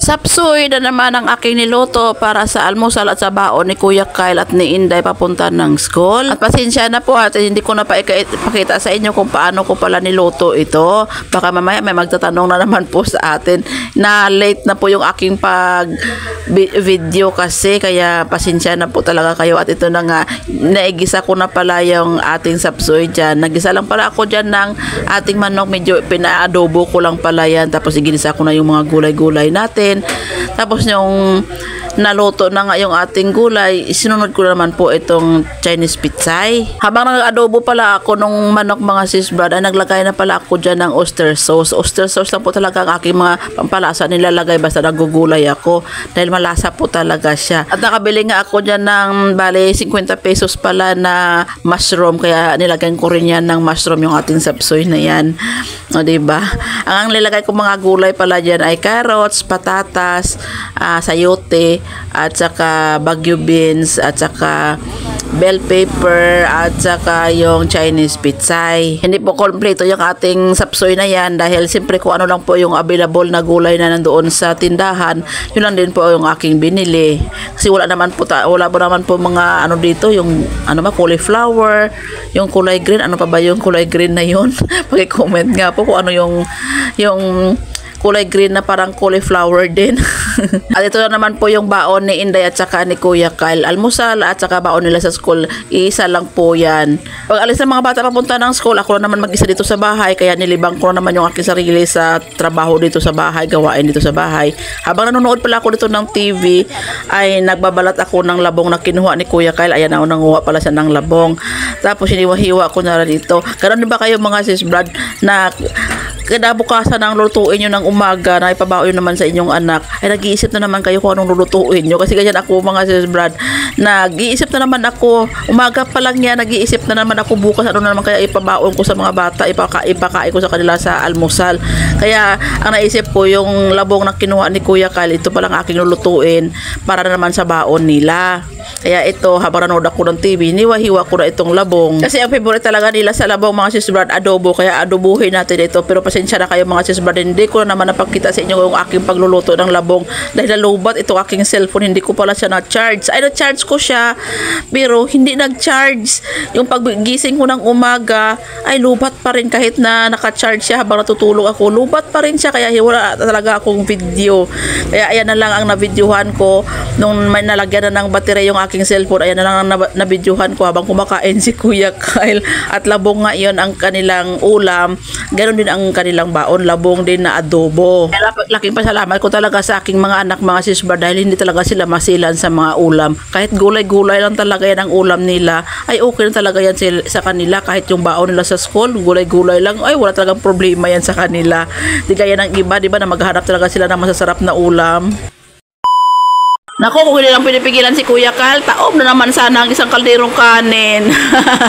Sapsoy na naman ang aking niluto para sa almusal at sa baon ni Kuya Kyle at ni Inday papunta ng school. At pasensya na po at hindi ko na pakita sa inyo kung paano ko pala niluto ito. Baka mamaya may magtatanong na naman po sa atin na late na po yung aking video kasi, kaya pasensya na po talaga kayo. At ito na nga, naigisa ko na pala yung ating sapsoy dyan. Nagisa lang pala ako dyan ng ating manok, medyo pinaadobo ko lang pala yan. Tapos iginisa ko na yung mga gulay-gulay natin. Tapos yung naluto na nga yung ating gulay, sinunod ko naman po itong Chinese pitsay. Habang nag-adobo pala ako nung manok mga sis brad, ay naglagay na pala ako dyan ng oyster sauce. Oyster sauce lang po talaga ang aking mga pampalasa nilalagay basta nagugulay ako dahil malasa po talaga siya. At nakabili nga ako dyan ng bale 50 pesos pala na mushroom, kaya nilagay ko rin yan ng mushroom yung ating sapsoy na yan. O diba? Ang nilagay ko mga gulay pala dyan ay carrots, patatas, sayote, at saka bagyo beans, at saka bell pepper, at saka yung Chinese pitsay. Hindi po kompleto yung ating sapsoy na yan dahil siyempre kung ano lang po yung available na gulay na nandoon sa tindahan, yun lang din po yung aking binili. Kasi wala po naman po mga ano dito, yung ano ba, cauliflower, yung kulay green, ano pa ba yung kulay green na yun? Paki-comment nga po kung ano yung kulay green na parang cauliflower din. At ito na naman po yung baon ni Inday at saka ni Kuya Kyle. Almusal at saka baon nila sa school. Iisa lang po yan. Pag alis ng mga bata papunta ng school, ako na naman mag-isa dito sa bahay. Kaya nilibang ko na naman yung aking sarili sa trabaho dito sa bahay, gawain dito sa bahay. Habang nanonood pala ako dito ng TV, ay nagbabalat ako ng labong na kinuha ni Kuya Kyle. Ayan ako, nanguha pala siya ng labong. Tapos hiniwa-hiwa ko na rin dito. Karoon din ba kayo mga sis Brad na kinabukasan ng lutuin nyo ng umaga na ipabaon naman sa inyong anak, ay nag-iisip na naman kayo kung anong lulutuin nyo? Kasi ganyan ako mga sis Brad, nag-iisip na naman ako, umaga pa lang yan, nag-iisip na naman ako bukas ano na naman kaya ipabaon ko sa mga bata, ipakain ko sa kanila sa almusal. Kaya ang naisip ko yung labong na kinuha ni Kuya Kyle, ito palang aking lulutuin para na naman sa baon nila. Kaya ito, habang nanood ako ng TV, niwa-hiwa ko na itong labong. Kasi ang favorite talaga nila sa labong mga sis Brad, adobo. Kaya adobuhin natin ito. Pero pasensya na kayo mga sis Brad, hindi ko na naman napakita sa inyo yung aking pagluluto ng labong. Dahil nalubat itong aking cellphone, hindi ko pala siya na-charge. Ay, na-charge ko siya, pero hindi nag-charge. Yung paggising ko ng umaga, ay lubat pa rin kahit na naka-charge siya habang natutulog ako. Lubat pa rin siya, kaya wala talaga akong video. Kaya ayan na lang ang na-videohan ko. Nung may nalagyan na ng baterya yung aking cellphone, ayan na lang ang na-videohan ko habang kumakain si Kuya Kyle. At labong nga yun ang kanilang ulam. Ganon din ang kanilang baon, labong din na adobo. Laking pasalamat ko talaga sa aking mga anak, mga sis Brad, dahil hindi talaga sila masilan sa mga ulam. Kahit gulay-gulay lang talaga yan ang ulam nila, ay okay na talaga yan sa kanila. Kahit yung baon nila sa school, gulay-gulay lang, ay wala talagang problema yan sa kanila. Di kaya ng iba, di ba, na maghanap talaga sila ng masasarap na ulam. Naku, kung hindi lang pinipigilan si Kuya Kyle, taob na naman sana ang isang kalderong kanin.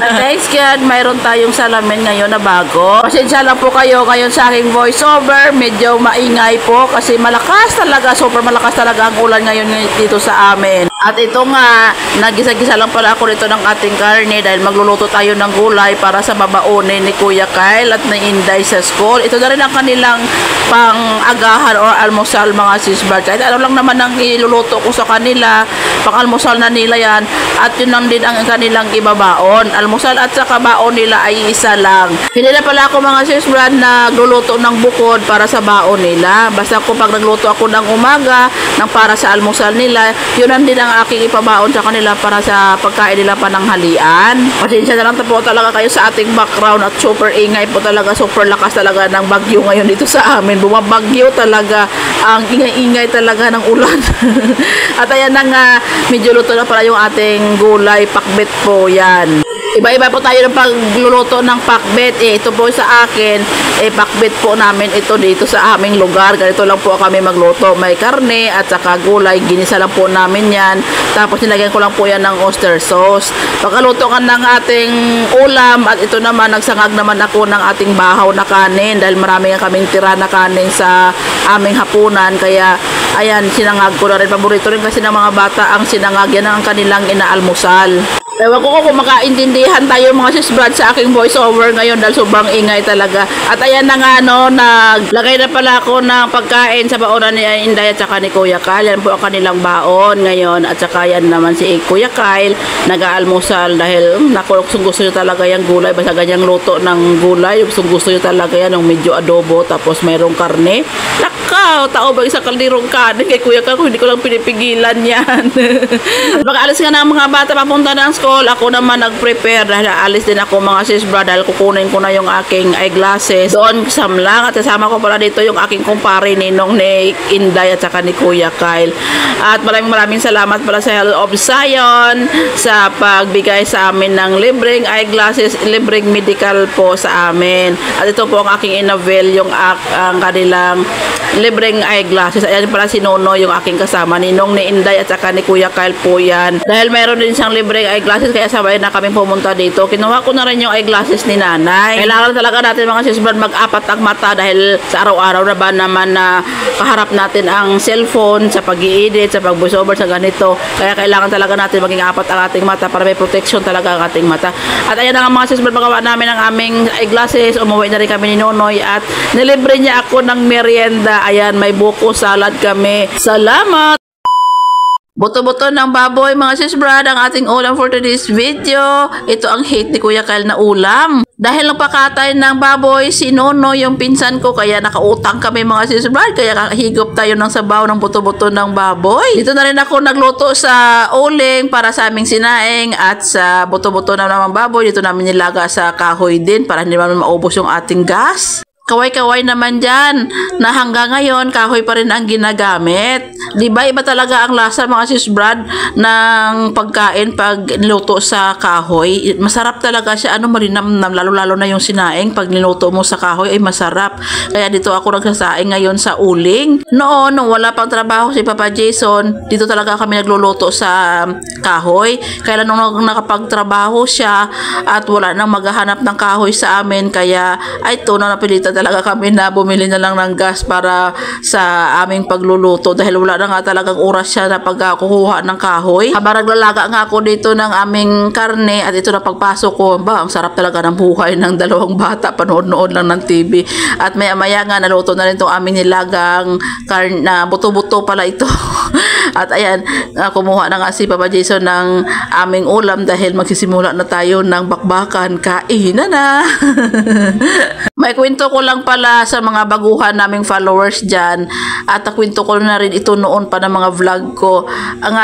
At thanks God, mayroon tayong salamin ngayon na bago. Pasensya lang po kayo ngayon sa aking voiceover. Medyo maingay po kasi malakas talaga, super malakas talaga ang ulan ngayon dito sa amin. At ito nga, nagisa-gisa lang pala ako dito ng ating karne dahil magluluto tayo ng gulay para sa babaonin ni Kuya Kyle at ni Inday sa school. Ito na rin ang kanilang pang-agahan or almusal mga sis Brad. Kahit ano lang naman ang iluluto ko sa kanila, pang-almusal na nila yan. At yun lang din ang kanilang ibabaon. Almusal at saka baon nila ay isa lang. Hindi na pala ako mga sis Brad nagluluto ng bukod para sa baon nila. Basta ko pag nagluto ako ng umaga, ng para sa almusal nila, yun lang din ang aking ipabaon sa kanila para sa pagkain nila pananghalian. Pasensya na lang po talaga kayo sa ating background at super ingay po talaga, super lakas talaga ng bagyo ngayon dito sa amin. Bumabagyo talaga, ang ingay-ingay talaga ng ulan. At ayan na nga, medyo luto na pala yung ating gulay, pakbet po yan. Iba-iba po tayo ng pagluluto ng pakbet. Ito po sa akin, pakbet po namin ito dito sa aming lugar. Ganito lang po kami magluto. May karne at saka gulay. Ginisa lang po namin yan. Tapos nilagyan ko lang po yan ng oyster sauce. Pagkaluto ka ng ating ulam, at ito naman, nagsangag naman ako ng ating bahaw na kanin. Dahil marami nga kaming tira na kanin sa aming hapunan. Kaya, ayan, sinangag ko na rin. Paborito rin kasi ng mga bata ang sinangag. Yan ang kanilang inaalmusal. Ewan ko kung makaintindihan tayo mga sis Brad sa aking voiceover ngayon dahil sobrang ingay talaga. At ayan na nga no, naglagay na pala ako ng pagkain sa baonan ni Inday at saka ni Kuya Kyle. Yan po ang kanilang baon ngayon. At saka yan naman si Kuya Kyle, nag-aalmusal dahil gusto nyo talaga yung gulay. Basta ganyang luto ng gulay, gusto nyo talaga yan, yung medyo adobo tapos mayroong karne. Lakaw, tao ba isang kaldirong kanin kay Kuya Kyle kung hindi ko lang pinipigilan yan. Mag-alis nga na ang mga bata papunta ng school. Ako naman nag-prepare dahil alis din ako mga sis Brad dahil kukunin ko na yung aking eyeglasses doon samlang at kasama ko pala dito yung aking kumpare ninong ni Inday at saka ni Kuya Kyle. At maraming salamat pala sa Health of Zion sa pagbigay sa amin ng libreng eyeglasses, libreng medical po sa amin. At ito po ang aking inavel yung ang kanilang libreng eyeglasses. Ayan pala si Nono yung aking kasama ninong ni Inday at saka ni Kuya Kyle po yan. Dahil mayroon din siyang libreng eyeglasses kaya sabay na kami pumunta dito. Kinuha ko na rin yung eyeglasses ni nanay. Kailangan talaga natin mga sis Brad mag-apat ang mata dahil sa araw-araw na ba naman na kaharap natin ang cellphone sa pag-i-edit, sa pag-voiceover, sa ganito. Kaya kailangan talaga natin maging apat ang ating mata para may protection talaga ang ating mata. At ayan na nga mga sis Brad, magawa namin ang aming eyeglasses. Umuwi na rin kami ni Nonoy at nilibre niya ako ng merienda. Ayan, may buko salad kami. Salamat! Buto-buto ng baboy mga sis Brad ang ating ulam for today's video. Ito ang hate ni Kuya Kyle na ulam. Dahil nagpakatay ng baboy si Nono yung pinsan ko kaya nakautang kami mga sis Brad kaya higop tayo ng sabaw ng buto-buto ng baboy. Dito na rin ako nagluto sa uling para sa aming sinaing at sa buto-buto na naman baboy. Dito namin nilaga sa kahoy din para hindi naman maubos yung ating gas. Kaway-kaway naman dyan na hanggang ngayon kahoy pa rin ang ginagamit. Diba iba talaga ang lasa mga sis Brad ng pagkain pag niluto sa kahoy. Masarap talaga siya, malinamnam lalo-lalo na yung sinaing pag niluto mo sa kahoy ay masarap. Kaya dito ako nagsasaing ngayon sa uling. Noon, nung wala pang trabaho si Papa Jason, dito talaga kami nagluluto sa kahoy. Kaya nung nakapagtrabaho siya at wala nang maghahanap ng kahoy sa amin kaya ay ito na napilitan talaga kami na bumili na lang ng gas para sa aming pagluluto dahil wala na nga talagang oras siya na pagkukuha ng kahoy. Habang naglalaga nga ako dito ng aming karne at ito na pagpasok ko, ang sarap talaga ng buhay ng dalawang bata, panood-nood lang ng TV. At maya-maya nga naluto na rin itong aming nilagang karne na buto-buto pala ito. At ayan, kumuha na nga si Papa Jason ng aming ulam dahil magsisimula na tayo ng bakbakan. Kainan na! May kwento ko lang pala sa mga baguhan naming followers dyan at nakwento ko na rin ito noon pa ng mga vlog ko. Ang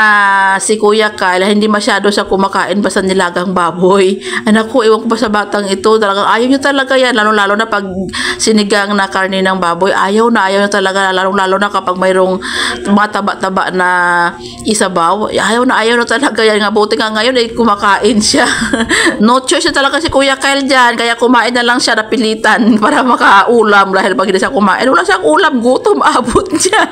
si Kuya Kyle, hindi masyado siya kumakain basta nilagang baboy. Ay naku, ewan ko ba sa batang ito, talagang ayaw niyo talaga yan, lalo-lalo na pag sinigang na karne ng baboy, ayaw niya talaga, lalo-lalo na kapag mayroong mga taba-taba na isabaw, ayaw na talaga yan. Nga buti nga ngayon ay kumakain siya. No choice na talaga si Kuya Kyle dyan, kaya kumain na lang siya, napilitan para makaulam dahil pag hindi siya kumain, wala siyang ulam, gutom, abot niya.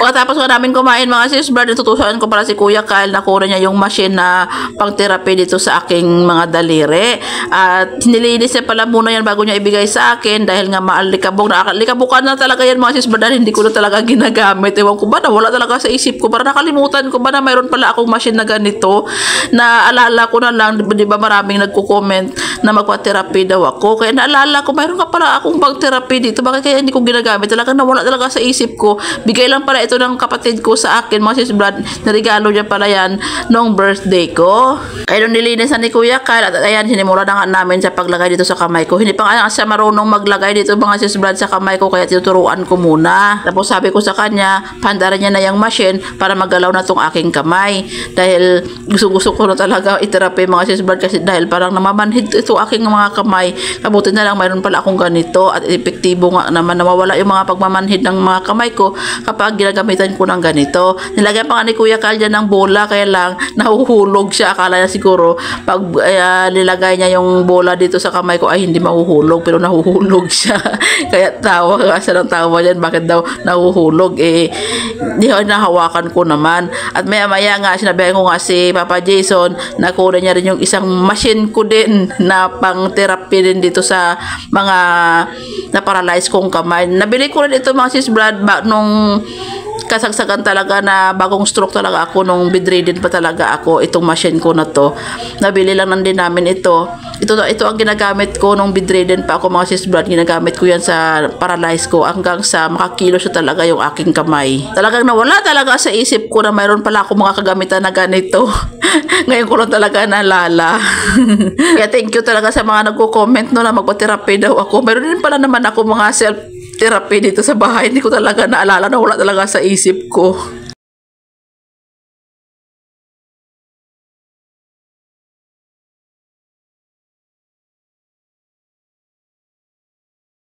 Pagkatapos ko namin kumain mga sis Brad, tutusuan ko para si Kuya Kyle na kuha niya yung machine na pang therapy dito sa aking mga daliri at nilinis niya pala muna yan bago niya ibigay sa akin dahil nga maalikabok na likabukan na talaga yan mga sis Brad dahil hindi ko na talaga ginagamit. Ewan ko ba na wala talaga sa isip ko, para nakalimutan ko ba na mayroon pala akong machine na ganito na alala ko na lang, di ba maraming nagko-comment na magpa-therapy daw ako. Kaya naalala ko, mayroon ka pala akong pag-therapy dito. Bakit kaya hindi ko ginagamit? Talaga nawala talaga sa isip ko. Bigay lang pala ito ng kapatid ko sa akin, mga sis Brad. Narigalo niya pala yan noong birthday ko. Kaya nung nilinisan ni Kuya Kyle, at ayan, sinimula na nga namin sa paglagay dito sa kamay ko. Hindi pa nga siya marunong maglagay dito mga sis Brad sa kamay ko, kaya tinuturuan ko muna. Tapos sabi ko sa kanya, pandaran niya na yung machine para magalaw na tong aking kamay. Dahil gusto ko na talaga i-therapy mga sis Brad kasi dahil parang namamanhid ito aking mga kamay. Kabuti na lang mayroon pala akong ganito at epektibo nga naman nawawala yung mga pagmamanhid ng mga kamay ko kapag ginagamitan ko ng ganito. Nilagyan pa nga ni Kuya Kyle dyan ng bola kaya lang nahuhulog siya. Akala niya siguro pag nilagay niya yung bola dito sa kamay ko ay hindi mahuhulog pero nahuhulog siya. Kaya tawa nga siya ng tawa yan. Bakit daw nahuhulog? Nahawakan ko naman. At maya-maya nga sinabihan ko nga si Papa Jason na kunin niya rin yung isang machine ko din na pang therapy din dito sa mga na-paralyze kong kamay. Nabili ko rin ito mga sis Brad nung kasagsagan talaga na bagong stroke talaga ako nung bedridden pa talaga ako. Itong machine ko na to. Nabili lang din namin ito. Ito ang ginagamit ko nung bedridden pa ako mga sis Brad. Ginagamit ko yan sa paralyze ko hanggang sa makakilo siya talaga yung aking kamay. Talagang nawala talaga sa isip ko na mayroon pala ako mga kagamitan na ganito. Ngayon ko lang talaga naalala. Kaya thank you talaga sa mga nagko-comment no na magpa-therapy daw ako. Mayroon din pala naman ako mga self therapy dito sa bahay. Hindi ko talaga naalala na wala talaga sa isip ko.